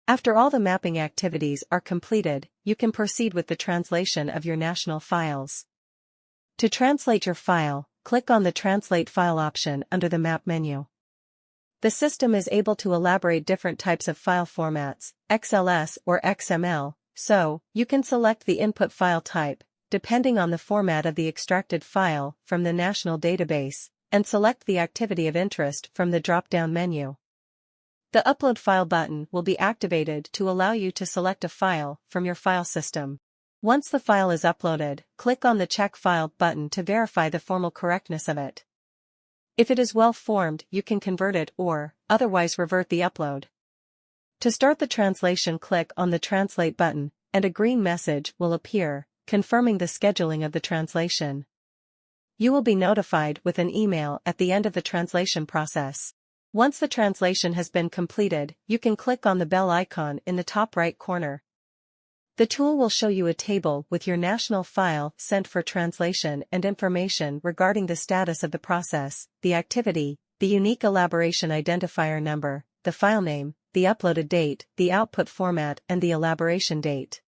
After all the mapping activities are completed, you can proceed with the translation of your national files. To translate your file, click on the Translate File option under the Map menu. The system is able to elaborate different types of file formats, XLS or XML, so you can select the input file type, depending on the format of the extracted file from the national database, and select the activity of interest from the drop-down menu. The Upload File button will be activated to allow you to select a file from your file system. Once the file is uploaded, click on the Check File button to verify the formal correctness of it. If it is well formed, you can convert it or, otherwise revert the upload. To start the translation, click on the Translate button, and a green message will appear, confirming the scheduling of the translation. You will be notified with an email at the end of the translation process. Once the translation has been completed, you can click on the bell icon in the top right corner. The tool will show you a table with your national file sent for translation and information regarding the status of the process, the activity, the unique elaboration identifier number, the file name, the uploaded date, the output format, and the elaboration date.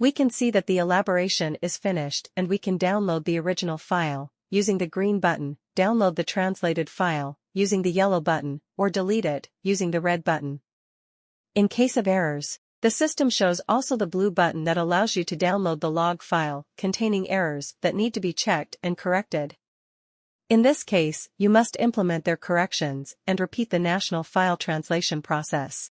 We can see that the elaboration is finished and we can download the original file, using the green button, download the translated file, using the yellow button, or delete it, using the red button. In case of errors, the system shows also the blue button that allows you to download the log file containing errors that need to be checked and corrected. In this case, you must implement their corrections and repeat the national file translation process.